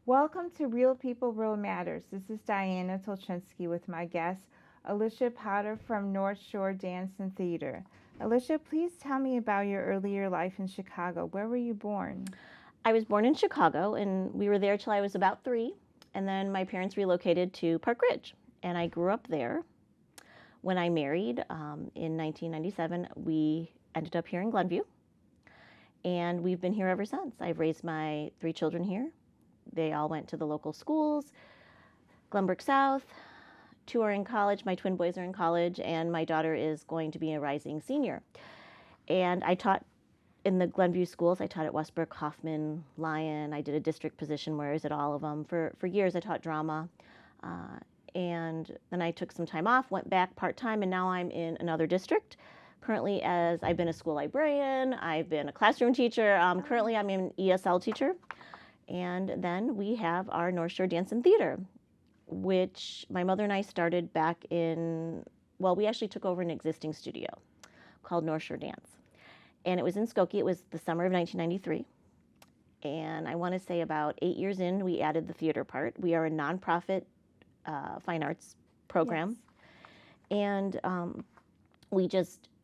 Welcome to Real People, Real Matters. This is Diana Tulchinsky with my guest, Alisha Potter from North Shore Dance and Theater. Alisha, please tell me about your earlier life in Chicago. Where were you born? I was born in Chicago, and we were there till I was about 3. And then my parents relocated to Park Ridge, and I grew up there. When I married in 1997, we ended up here in Glenview, and we've been here ever since. I've raised my 3 children here. They all went to the local schools, Glenbrook South. 2 are in college. My twin boys are in college, and my daughter is going to be a rising senior. And I taught in the Glenview schools. I taught at Westbrook, Hoffman, Lyon. I did a district position where I was at all of them. For years, I taught drama. And then I took some time off, went back part-time, and now I'm in another district. Currently, as I've been a school librarian, I've been a classroom teacher. Currently, I'm an ESL teacher. And then we have our North Shore Dance and Theater, which my mother and I started back in, well, we actually took over an existing studio called North Shore Dance. And it was in Skokie. It was the summer of 1993. And I want to say about 8 years in, we added the theater part. We are a nonprofit fine arts program. Yes. And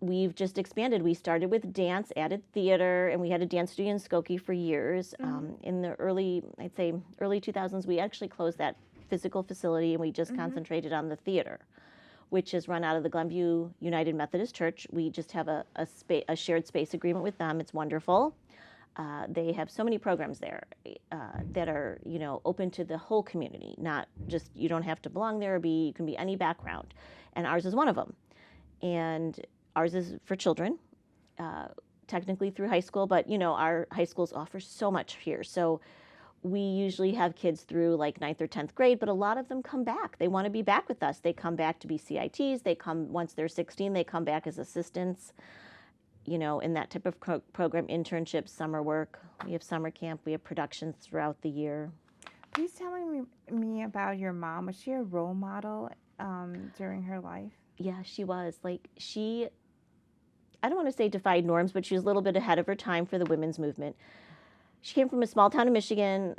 we've just expanded. We started with dance, added theater, and we had a dance studio in Skokie for years. In the early 2000s, we actually closed that physical facility, and we just concentrated on the theater, which is run out of the Glenview United Methodist Church. We just have a shared space agreement with them. It's wonderful. They have so many programs there that are, open to the whole community, not just, you don't have to belong there you can be any background. And ours is one of them. And ours is for children, technically through high school, but, our high schools offer so much here. So we usually have kids through like 9th or 10th grade, but a lot of them come back. They want to be back with us. They come back to be CITs. They come, once they're 16, they come back as assistants, in that type of program, internships, summer work. We have summer camp. We have productions throughout the year. Please tell me about your mom. Was she a role model during her life? Yeah, she was. I don't want to say defied norms, but she was a little bit ahead of her time for the women's movement. She came from a small town in Michigan.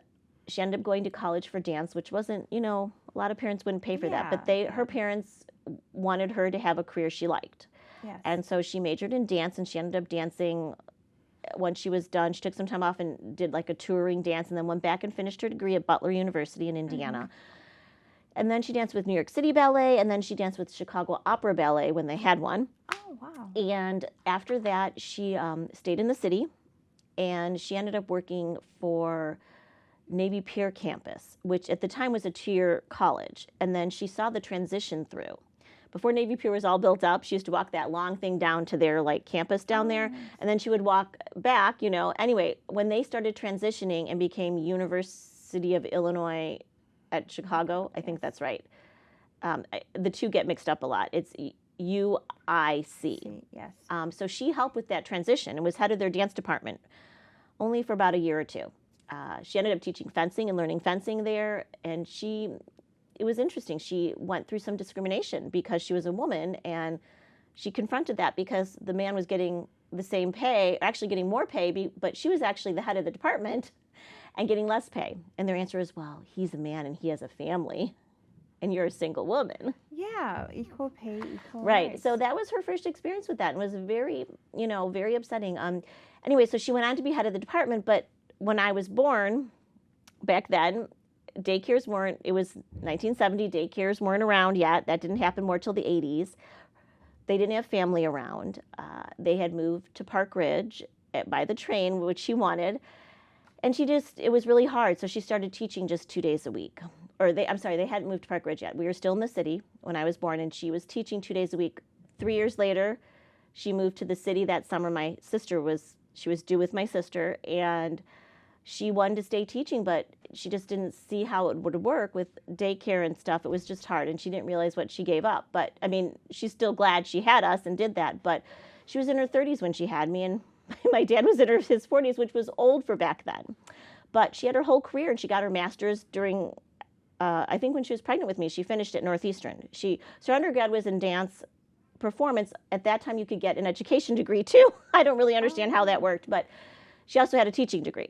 She ended up going to college for dance, which wasn't, a lot of parents wouldn't pay for that. But her parents wanted her to have a career she liked. Yes. And so she majored in dance, and she ended up dancing. When she was done, she took some time off and did like a touring dance, and then went back and finished her degree at Butler University in Indiana. And then she danced with New York City Ballet, and then she danced with Chicago Opera Ballet when they had one. Oh, wow. And after that, she stayed in the city, and she ended up working for Navy Pier campus, which at the time was a 2-year college. And then she saw the transition through. Before Navy Pier was all built up, she used to walk that long thing down to their campus down there, and then she would walk back, Anyway, when they started transitioning and became University of Illinois at Chicago, I think that's right. The two get mixed up a lot. It's UIC. Yes. So she helped with that transition and was head of their dance department only for about a year or 2. She ended up teaching fencing and learning fencing there, and it was interesting. She went through some discrimination because she was a woman, and she confronted that because the man was getting the same pay, actually getting more pay, but she was actually the head of the department and getting less pay. And their answer is, well, he's a man and he has a family, and you're a single woman. Yeah, equal pay, equal right. rights. So that was her first experience with that, and was very, very upsetting. Anyway, so she went on to be head of the department, but when I was born, back then, daycares weren't, it was 1970, daycares weren't around yet. That didn't happen more till the 80s. They didn't have family around. They had moved to Park Ridge by the train, which she wanted. And it was really hard. So she started teaching just 2 days a week. They hadn't moved to Park Ridge yet. We were still in the city when I was born, and she was teaching 2 days a week. 3 years later, she moved to the city that summer. She was due with my sister, and she wanted to stay teaching, but she just didn't see how it would work with daycare and stuff. It was just hard, and she didn't realize what she gave up. But, she's still glad she had us and did that. But she was in her 30s when she had me, and my dad was in his 40s, which was old for back then. But she had her whole career, and she got her master's during, I think when she was pregnant with me, she finished at Northeastern. Her undergrad was in dance performance. At that time, you could get an education degree, too. I don't really understand how that worked, but she also had a teaching degree.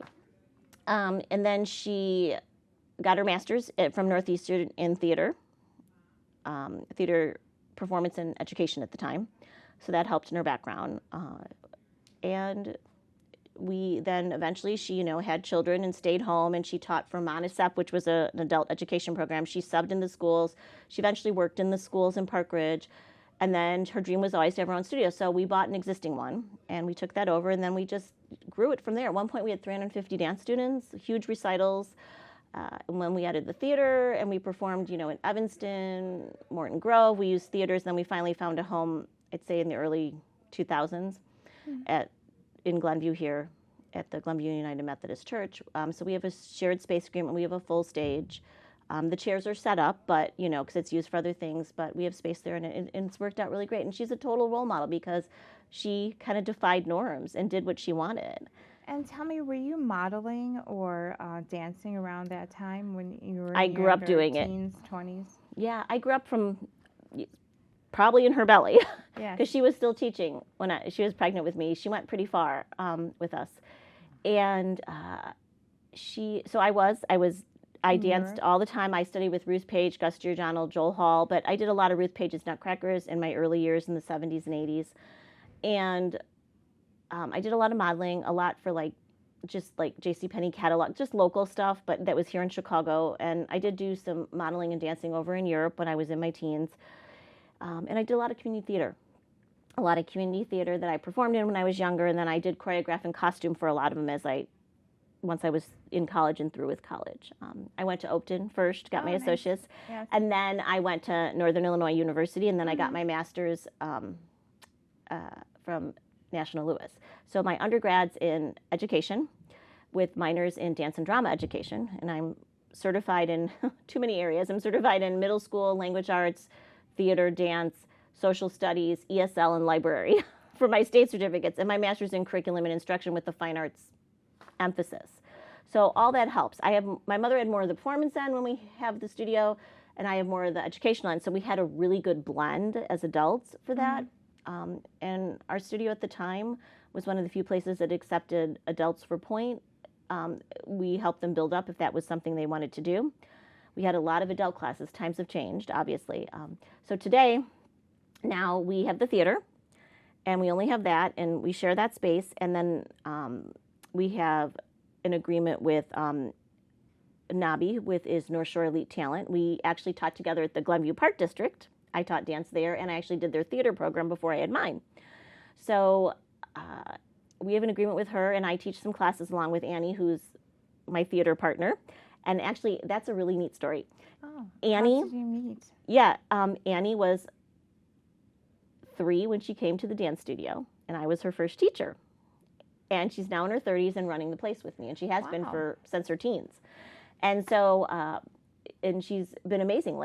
And then she got her master's from Northeastern in theater performance and education at the time. So that helped in her background. And we then eventually, she, had children and stayed home, and she taught for Montessep, which was an adult education program. She subbed in the schools. She eventually worked in the schools in Park Ridge. And then her dream was always to have her own studio. So we bought an existing one, and we took that over, and then we just grew it from there. At one point, we had 350 dance students, huge recitals. And when we added the theater, and we performed, in Evanston, Morton Grove, we used theaters. Then we finally found a home, I'd say in the early 2000s, in Glenview here at the Glenview United Methodist Church. So we have a shared space agreement. We have a full stage. The chairs are set up, but, because it's used for other things, but we have space there, and it's worked out really great. And she's a total role model because she kind of defied norms and did what she wanted. And tell me, were you modeling or dancing around that time when you were in I grew up doing teens, 20s? Yeah, I grew up from probably in her belly because she was still teaching when she was pregnant with me. She went pretty far with us. And I danced all the time. I studied with Ruth Page, Gus Giordano, Joel Hall, but I did a lot of Ruth Page's Nutcrackers in my early years in the 70s and 80s. And I did a lot of modeling, a lot for just JCPenney catalog, just local stuff, but that was here in Chicago. And I did do some modeling and dancing over in Europe when I was in my teens. And I did a lot of community theater that I performed in when I was younger. And then I did choreograph and costume for a lot of them once I was in college and through with college. I went to Oakton first, got my associates, and then I went to Northern Illinois University, and then I got my master's from National Louis. So my undergrad's in education with minors in dance and drama education, and I'm certified in too many areas. I'm certified in middle school, language arts, theater, dance, social studies, ESL, and library for my state certificates, and my master's in curriculum and instruction with the fine arts emphasis. So all that helps. My mother had more of the performance end when we have the studio, and I have more of the educational end. So we had a really good blend as adults for that. And our studio at the time was one of the few places that accepted adults for point. We helped them build up if that was something they wanted to do. We had a lot of adult classes. Times have changed, obviously. So today, now we have the theater, and we only have that, and we share that space. And then we have an agreement with NABI, with is North Shore Elite Talent. We actually taught together at the Glenview Park District. I taught dance there, and I actually did their theater program before I had mine. So we have an agreement with her, and I teach some classes along with Annie, who's my theater partner. And actually, that's a really neat story. Oh, Annie, how did you meet? Yeah, Annie was 3 when she came to the dance studio, and I was her first teacher. And she's now in her 30s and running the place with me, and she has been since her teens. And so, and she's been amazing.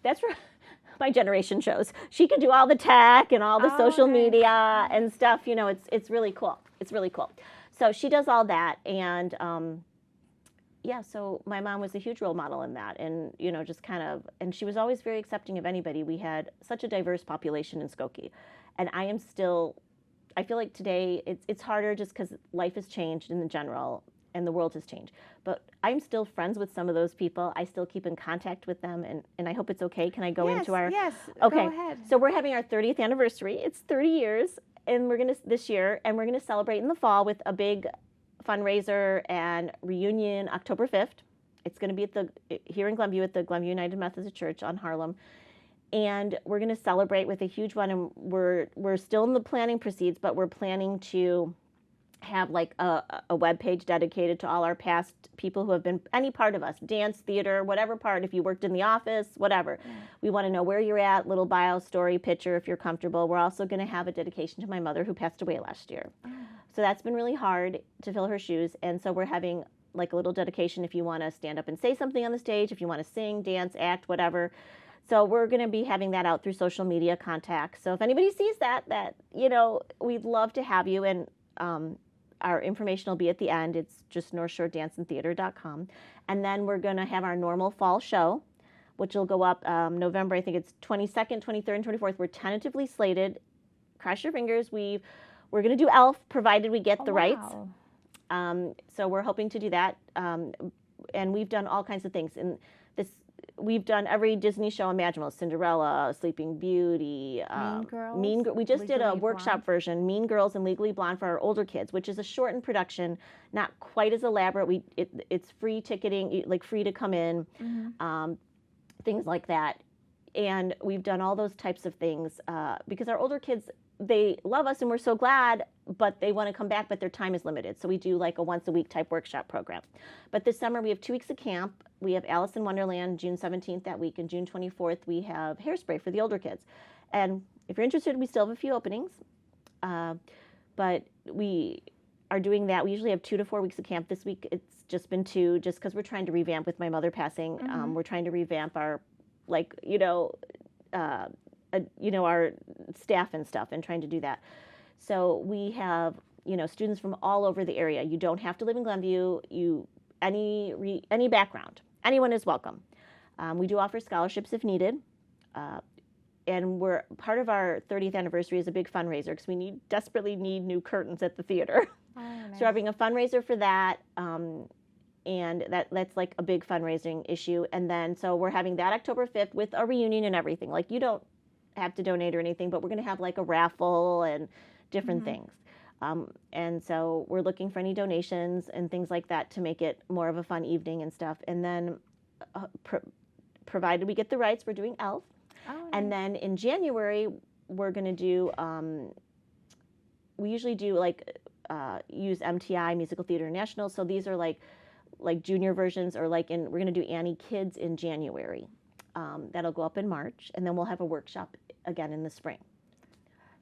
That's where my generation shows. She can do all the tech and all the social media and stuff. It's really cool. It's really cool. So she does all that, and so my mom was a huge role model in that, and just kind of, and she was always very accepting of anybody. We had such a diverse population in Skokie, and I feel like today it's harder just because life has changed in the general and the world has changed. But I'm still friends with some of those people. I still keep in contact with them, and I hope it's okay. Can I go into our? Yes. Okay. Go ahead. So we're having our 30th anniversary. It's 30 years, and we're gonna celebrate in the fall with a big fundraiser and reunion October 5th. It's gonna be here in Glenview at the Glenview United Methodist Church on Harlem. And we're going to celebrate with a huge one, and we're still in the planning proceeds, but we're planning to have a web page dedicated to all our past people who have been any part of us, dance, theater, whatever part, if you worked in the office, whatever. Yeah. We want to know where you're at, little bio, story, picture, if you're comfortable. We're also going to have a dedication to my mother who passed away last year. Oh. So that's been really hard to fill her shoes, and so we're having a little dedication if you want to stand up and say something on the stage, if you want to sing, dance, act, whatever. So we're going to be having that out through social media contacts. So if anybody sees that, we'd love to have you. And our information will be at the end. It's just northshoredanceandtheater.com. And then we're going to have our normal fall show, which will go up November, I think it's 22nd, 23rd, and 24th. We're tentatively slated. Cross your fingers. We're going to do Elf, provided we get the rights. So we're hoping to do that. and we've done all kinds of things. And this, we've done every Disney show imaginable: Cinderella, Sleeping Beauty, Mean Girls. We just did a Legally workshop Blonde. version, Mean Girls and Legally Blonde, for our older kids, which is a shortened production, not quite as elaborate. It's free ticketing, like free to come in, things like that. And we've done all those types of things because our older kids, they love us and we're so glad, but they want to come back, but their time is limited. So we do like a once a week type workshop program. But this summer we have 2 weeks of camp. We have Alice in Wonderland June 17th that week, and June 24th we have Hairspray for the older kids. And if you're interested, we still have a few openings. But we are doing that. We usually have 2 to 4 weeks of camp. This week it's just been 2, just because we're trying to revamp with my mother passing. We're trying to revamp our, like, our staff and stuff, and trying to do that. So we have, students from all over the area. You don't have to live in Glenview. Any background, anyone is welcome. We do offer scholarships if needed. And we're part of our 30th anniversary is a big fundraiser because we desperately need new curtains at the theater. Oh, nice. So we're having a fundraiser for that. And that's like a big fundraising issue. And then, so we're having that October 5th with a reunion and everything. Like, you don't have to donate or anything, but we're going to have like a raffle and different things. And so we're looking for any donations and things like that to make it more of a fun evening and stuff. And then provided we get the rights, we're doing Elf. Oh, nice. And then in January, we're going to do, we usually do like, use MTI, Musical Theater International. So these are like junior versions, or we're going to do Annie Kids in January. That'll go up in March, and then we'll have a workshop again in the spring.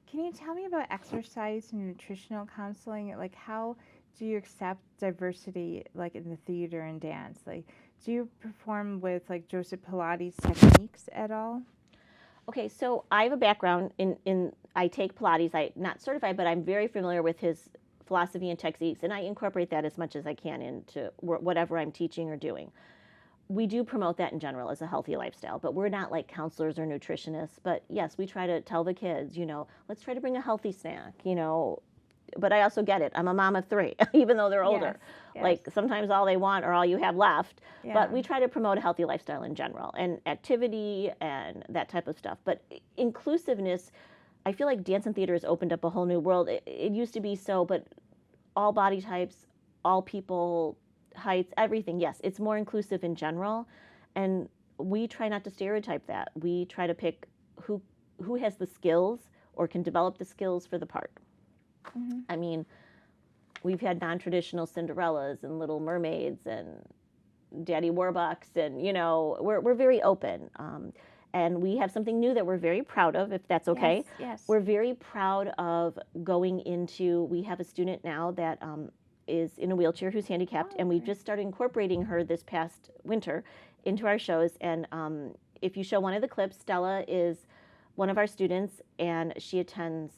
Can you tell me about exercise and nutritional counseling? Like, how do you accept diversity, like in the theater and dance? Like, do you perform with like Joseph Pilates techniques at all? Okay, so I have a background in I take Pilates. I'm not certified, but I'm very familiar with his philosophy and techniques, and I incorporate that as much as I can into whatever I'm teaching or doing. We do promote that in general as a healthy lifestyle, but we're not like counselors or nutritionists. But yes, we try to tell the kids, let's try to bring a healthy snack, But I also get it. I'm a mom of 3, even though they're older. Yes. Like, sometimes all they want or all you have left. Yeah. But we try to promote a healthy lifestyle in general, and activity and that type of stuff. But inclusiveness, I feel like dance and theater has opened up a whole new world. It used to be so, but all body types, all people, heights, everything. Yes, it's more inclusive in general, and we try not to stereotype that. We try to pick who has the skills or can develop the skills for the part. I mean, we've had non-traditional Cinderellas and Little Mermaids and Daddy Warbucks, and we're very open. And we have something new that we're very proud of, if that's okay. Yes. We're very proud of going into. We have a student now that is in a wheelchair who's handicapped, and we've just started incorporating her this past winter into our shows. And if you show one of the clips, Stella is one of our students, and she attends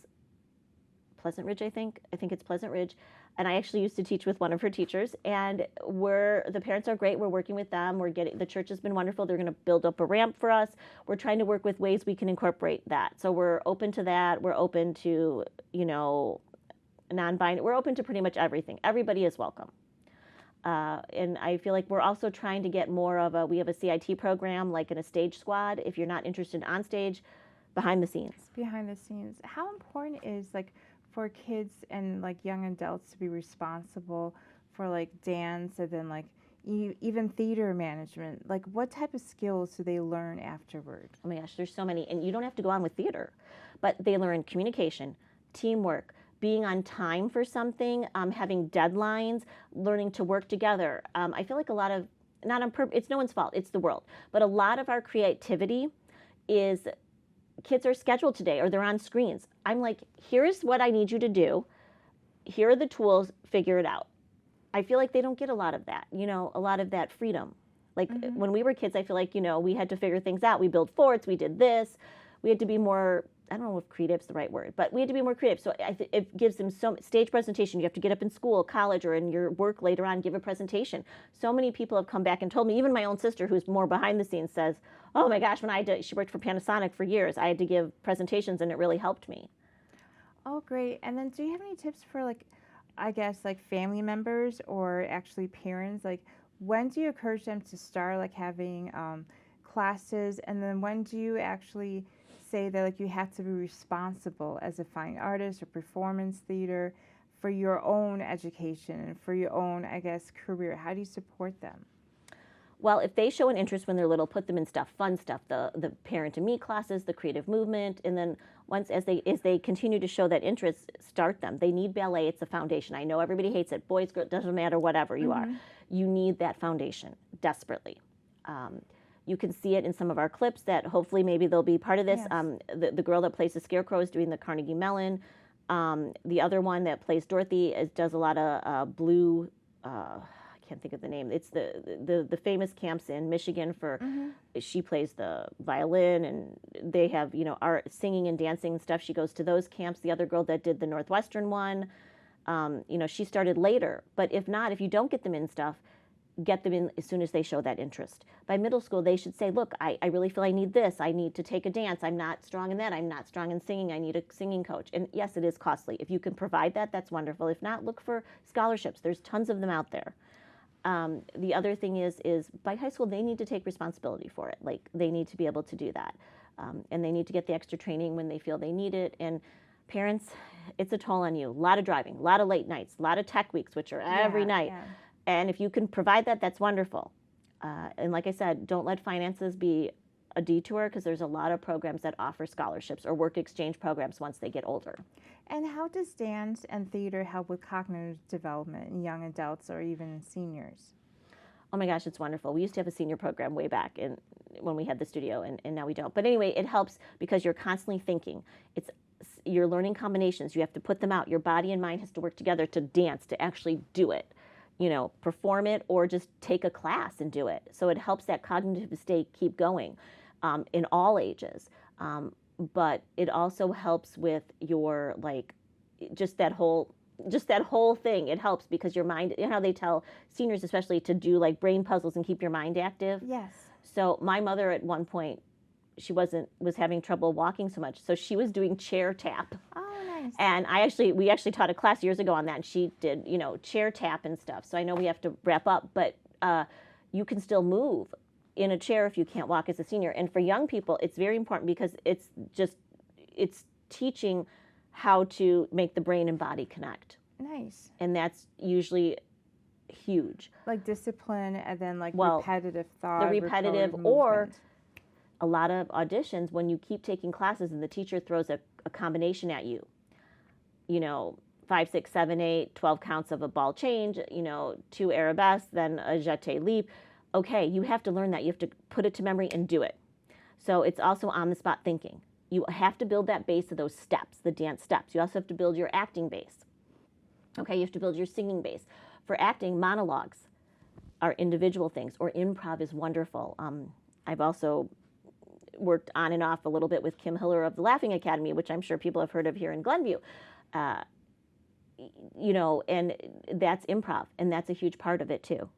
Pleasant Ridge, I think it's Pleasant Ridge. And I actually used to teach with one of her teachers, and the parents are great. We're working with them. The church has been wonderful. They're going to build up a ramp for us. We're trying to work with ways we can incorporate that. So we're open to that. We're open to, non-binary. We're open to pretty much everything. Everybody is welcome. And I feel like we're also trying to get more of we have a CIT program, like in a stage squad. If you're not interested on stage, behind the scenes. Behind the scenes. How important is for kids and like young adults to be responsible for like dance, and then like even theater management? Like, what type of skills do they learn afterward? Oh my gosh, there's so many. And you don't have to go on with theater, but they learn communication, teamwork, being on time for something, having deadlines, learning to work together. I feel like a lot of, not on purpose, it's no one's fault, it's the world, but a lot of our creativity is kids are scheduled today or they're on screens. I'm like, here's what I need you to do. Here are the tools, figure it out. I feel like they don't get a lot of that, a lot of that freedom. Like when we were kids, I feel like, we had to figure things out. We built forts, we did this. We had to be more, I don't know if creative's the right word, but we had to be more creative. So it gives them stage presentation. You have to get up in school, college, or in your work later on, give a presentation. So many people have come back and told me, even my own sister, who's more behind the scenes, says, oh my gosh, she worked for Panasonic for years. I had to give presentations and it really helped me. Oh, great. And then do you have any tips for family members or actually parents? Like, when do you encourage them to start like having classes, and then when do you actually say that like you have to be responsible as a fine artist or performance theater for your own education and for your own, I guess, career? How do you support them? Well, if they show an interest when they're little, put them in fun stuff, the parent and me classes, the creative movement, and then as they continue to show that interest, start them. They need ballet. It's a foundation. I know everybody hates it. Boys, girls, doesn't matter, whatever you are. You need that foundation desperately. You can see it in some of our clips that hopefully maybe they'll be part of this. Yes. The girl that plays the Scarecrow is doing the Carnegie Mellon. The other one that plays Dorothy does a lot of blue. I can't think of the name. It's the famous camps in Michigan for. She plays the violin, and they have art, singing and dancing and stuff. She goes to those camps. The other girl that did the Northwestern one, she started later. But if not, if you don't get them in stuff, get them in as soon as they show that interest. By middle school, they should say, look, I really feel I need this. I need to take a dance. I'm not strong in that. I'm not strong in singing. I need a singing coach. And yes, it is costly. If you can provide that, that's wonderful. If not, look for scholarships. There's tons of them out there. The other thing is by high school, they need to take responsibility for it. Like, they need to be able to do that. And they need to get the extra training when they feel they need it. And parents, it's a toll on you. A lot of driving, a lot of late nights, a lot of tech weeks, which are every night. Yeah. And if you can provide that, that's wonderful. And like I said, don't let finances be a detour, because there's a lot of programs that offer scholarships or work exchange programs once they get older. And how does dance and theater help with cognitive development in young adults or even seniors? Oh my gosh, it's wonderful. We used to have a senior program way back when we had the studio, and now we don't. But anyway, it helps because you're constantly thinking. You're learning combinations. You have to put them out. Your body and mind has to work together to dance, to actually do it. Perform it, or just take a class and do it. So it helps that cognitive state keep going in all ages. But it also helps with your, just that whole thing. It helps because your mind, how they tell seniors especially to do brain puzzles and keep your mind active. Yes. So my mother at one point, she was having trouble walking so much, so she was doing chair tap. Oh, nice. And we actually taught a class years ago on that, and she did, chair tap and stuff. So I know we have to wrap up, but you can still move in a chair if you can't walk as a senior. And for young people, it's very important because it's teaching how to make the brain and body connect. Nice. And that's usually huge. Like discipline, and then repetitive thought. The repetitive, or a lot of auditions, when you keep taking classes and the teacher throws a combination at you, 5, 6, 7, 8, 12 counts of a ball change, 2 arabesque, then a jeté leap. Okay, you have to learn that. You have to put it to memory and do it. So it's also on-the-spot thinking. You have to build that base of those steps, the dance steps. You also have to build your acting base. Okay, you have to build your singing base. For acting, monologues are individual things, or improv is wonderful. I've also worked on and off a little bit with Kim Hiller of the Laughing Academy, which I'm sure people have heard of here in Glenview. And that's improv, and that's a huge part of it too.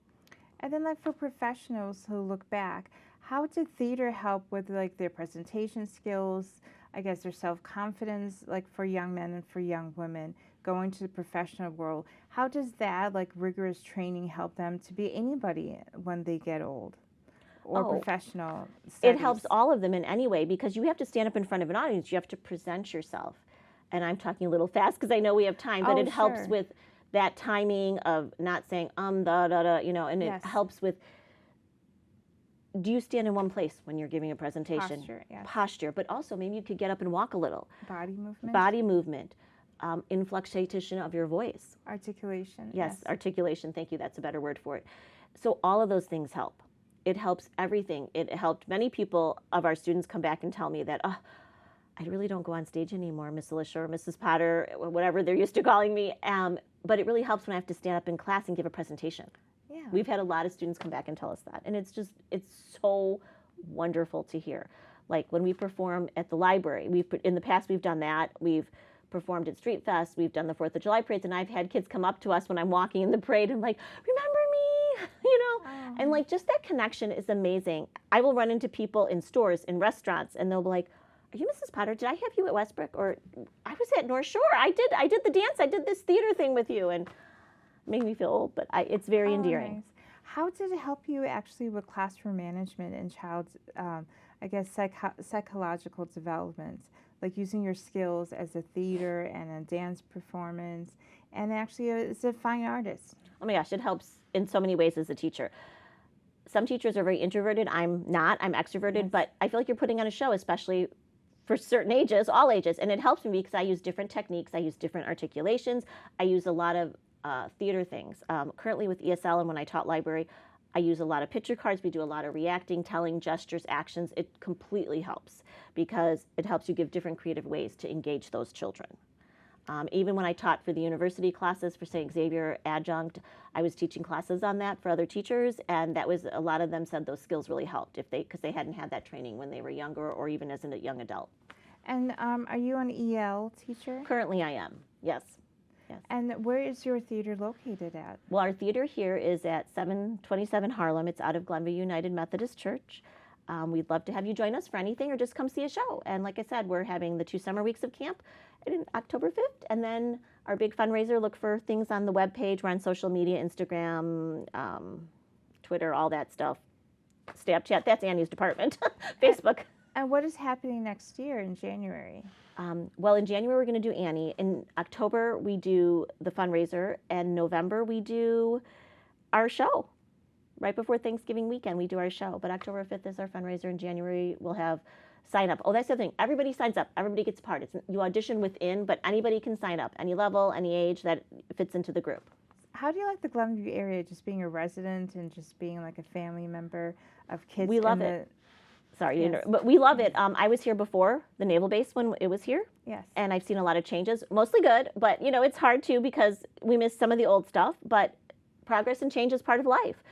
And then for professionals who look back, how did theater help with their presentation skills, I guess their self-confidence, for young men and for young women going to the professional world? How does that rigorous training help them to be anybody when they get old? Or professional studies? It helps all of them in any way, because you have to stand up in front of an audience. You have to present yourself. And I'm talking a little fast because I know we have time, but it helps with that timing of not saying da da da, and it helps with, do you stand in one place when you're giving a presentation? Posture, yes. Posture, but also maybe you could get up and walk a little. Body movement. Body movement. Inflection of your voice. Articulation. Yes, articulation. Thank you. That's a better word for it. So all of those things help. It helps everything. It helped many people of our students come back and tell me that, I really don't go on stage anymore, Miss Alisha or Mrs. Potter, whatever they're used to calling me. But it really helps when I have to stand up in class and give a presentation. Yeah. We've had a lot of students come back and tell us that. And it's so wonderful to hear. Like when we perform at the library, in the past we've done that. We've performed at Street Fest. We've done the 4th of July parades. And I've had kids come up to us when I'm walking in the parade and remember me, And just that connection is amazing. I will run into people in stores, in restaurants, and they'll be like, are you Mrs. Potter? Did I have you at Westbrook? Or I was at North Shore. I did the dance. I did this theater thing with you. And it made me feel old, but it's very endearing. Nice. How did it help you actually with classroom management and child's, I guess, psychological development, like using your skills as a theater and a dance performance, and actually as a fine artist? Oh my gosh, it helps in so many ways as a teacher. Some teachers are very introverted. I'm not. I'm extroverted, Yes. but I feel like you're putting on a show, especially for certain ages, all ages. And it helps me because I use different techniques. I use different articulations. I use a lot of theater things. Currently with ESL and when I taught library, I use a lot of picture cards. We do a lot of reacting, telling, gestures, actions. It completely helps because it helps you give different creative ways to engage those children. Even when I taught for the university classes for St. Xavier Adjunct, I was teaching classes on that for other teachers, and that was a lot of them said those skills really helped because they hadn't had that training when they were younger or even as a young adult. And are you an EL teacher? Currently, I am. Yes. Yes. And where is your theater located at? Well, our theater here is at 727 Harlem. It's out of Glenview United Methodist Church. We'd love to have you join us for anything or just come see a show. And like I said, we're having the 2 summer weeks of camp in October 5th. And then our big fundraiser, look for things on the webpage. We're on social media, Instagram, Twitter, all that stuff. Snapchat, that's Annie's department. Facebook. And what is happening next year in January? Well, in January, we're going to do Annie. In October, we do the fundraiser. And November, we do our show. Right before Thanksgiving weekend, we do our show. But October 5th is our fundraiser. In January, we'll have sign up. Oh, that's the other thing. Everybody signs up. Everybody gets part. You audition within, but anybody can sign up. Any level, any age that fits into the group. How do you like the Glenview area, just being a resident and just being like a family member of kids? We love it. Sorry, Yes. but we love it. I was here before the naval base when it was here. Yes. And I've seen a lot of changes, mostly good. But, it's hard too because we miss some of the old stuff. But progress and change is part of life.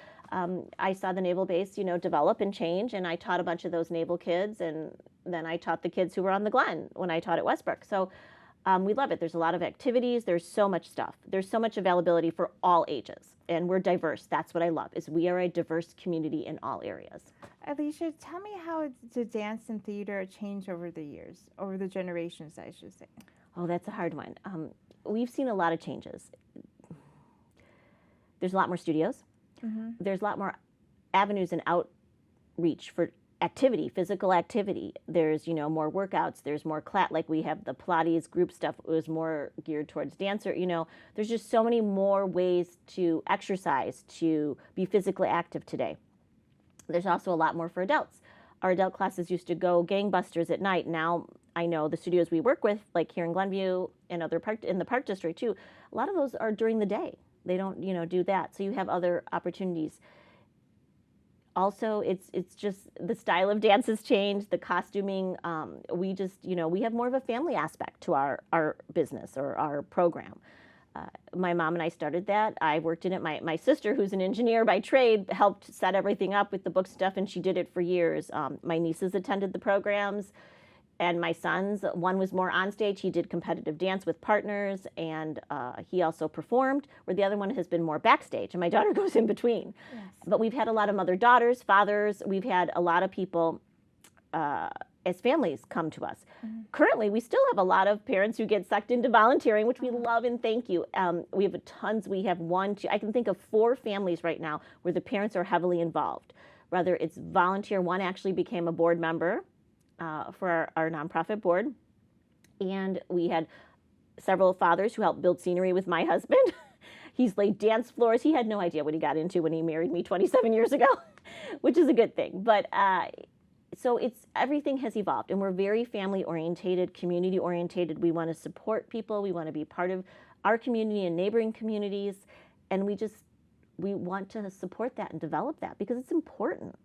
I saw the naval base, develop and change, and I taught a bunch of those naval kids, and then I taught the kids who were on the Glen when I taught at Westbrook. So we love it. There's a lot of activities. There's so much stuff. There's so much availability for all ages, and we're diverse. That's what I love, is we are a diverse community in all areas. Alisha, tell me how did dance and theater change over the years, over the generations, I should say? Oh, that's a hard one. We've seen a lot of changes. There's a lot more studios. Mm-hmm. There's a lot more avenues and outreach for activity, physical activity. There's, more workouts. There's more like we have the Pilates group stuff. It was more geared towards dancer. There's just so many more ways to exercise, to be physically active today. There's also a lot more for adults. Our adult classes used to go gangbusters at night. Now I know the studios we work with, like here in Glenview and in the Park District too, a lot of those are during the day. They don't, do that. So you have other opportunities. Also, it's just the style of dance has changed, the costuming. We just, we have more of a family aspect to our business or our program. My mom and I started that. I worked in it. My sister, who's an engineer by trade, helped set everything up with the book stuff, and she did it for years. My nieces attended the programs. And my sons, one was more on stage. He did competitive dance with partners, and he also performed, where the other one has been more backstage, and my daughter goes in between. Yes. But we've had a lot of mother daughters, fathers. We've had a lot of people as families come to us. Mm-hmm. Currently, we still have a lot of parents who get sucked into volunteering, which we love and thank you. We have tons. We have I can think of 4 families right now where the parents are heavily involved. Whether it's volunteer, one actually became a board member for our nonprofit board. And we had several fathers who helped build scenery with my husband. He's laid dance floors. He had no idea what he got into when he married me 27 years ago, which is a good thing. But so everything has evolved, and we're very family orientated, community orientated. We want to support people. We want to be part of our community and neighboring communities. And we want to support that and develop that because it's important.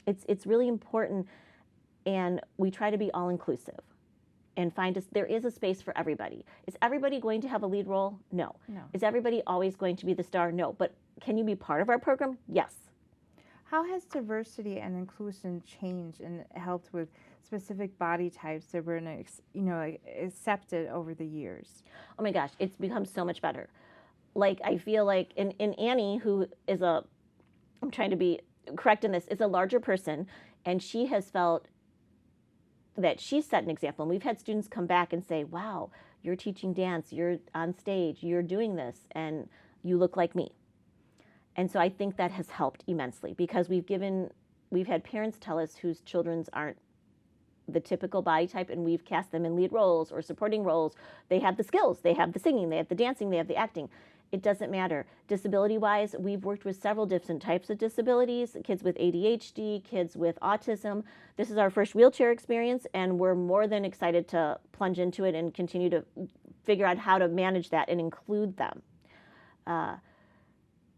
It's really important. And we try to be all-inclusive and there is a space for everybody. Is everybody going to have a lead role? No. Is everybody always going to be the star? No. But can you be part of our program? Yes. How has diversity and inclusion changed and helped with specific body types that were, accepted over the years? Oh my gosh, it's become so much better. Like, I feel like in Annie, who is I'm trying to be correct in this, is a larger person, and she has felt that she's set an example. And we've had students come back and say, wow, you're teaching dance, you're on stage, you're doing this, and you look like me. And so I think that has helped immensely because we've had parents tell us whose children's aren't the typical body type, and we've cast them in lead roles or supporting roles. They have the skills, they have the singing, they have the dancing, they have the acting. It doesn't matter. Disability-wise, we've worked with several different types of disabilities, kids with ADHD, kids with autism. This is our first wheelchair experience, and we're more than excited to plunge into it and continue to figure out how to manage that and include them.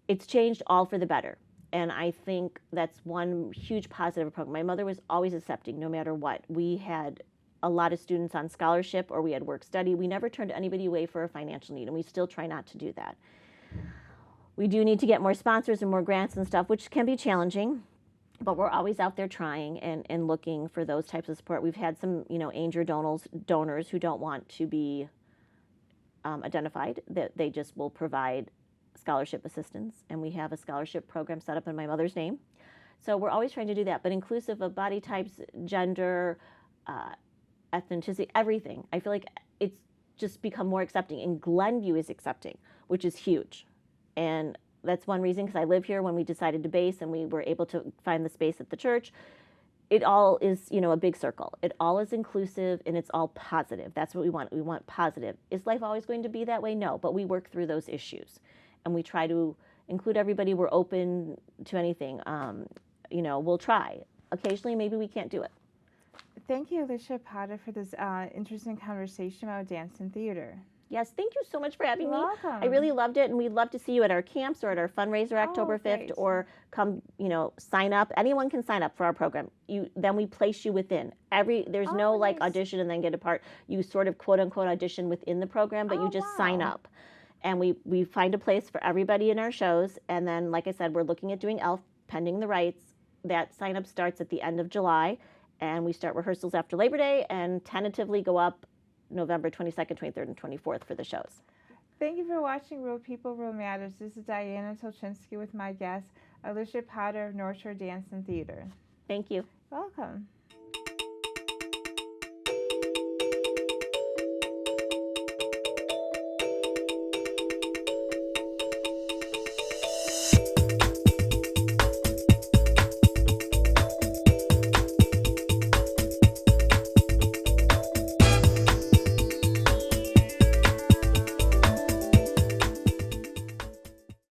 It's changed all for the better. And I think that's one huge positive program. My mother was always accepting no matter what. We had a lot of students on scholarship or we had work study. We never turned anybody away for a financial need, and we still try not to do that. We do need to get more sponsors and more grants and stuff, which can be challenging, but we're always out there trying and looking for those types of support. We've had some, angel donors who don't want to be identified, that they just will provide scholarship assistance, and we have a scholarship program set up in my mother's name. So we're always trying to do that, but inclusive of body types, gender, ethnicity, everything. I feel like it's just become more accepting, and Glenview is accepting, which is huge. And that's one reason, because I live here. When we decided to base and we were able to find the space at the church, it all is, a big circle. It all is inclusive and it's all positive. That's what we want. We want positive. Is life always going to be that way? No, but we work through those issues. And we try to include everybody. We're open to anything. We'll try. Occasionally, maybe we can't do it. Thank you, Alisha Potter, for this interesting conversation about dance and theater. Yes, thank you so much for having You're me. welcome. I really loved it, and we'd love to see you at our camps or at our fundraiser October 5th, great. or come, sign up. Anyone can sign up for our program. Then we place you within. There's no like nice. audition and then get a part. You sort of quote unquote audition within the program, but you just sign up. And we find a place for everybody in our shows. And then, like I said, we're looking at doing ELF pending the rights. That sign up starts at the end of July, and we start rehearsals after Labor Day and tentatively go up November 22nd, 23rd, and 24th for the shows. Thank you for watching Real People, Real Matters. This is Diana Tulchinsky with my guest, Alisha Potter of North Shore Dance and Theater. Thank you. Welcome.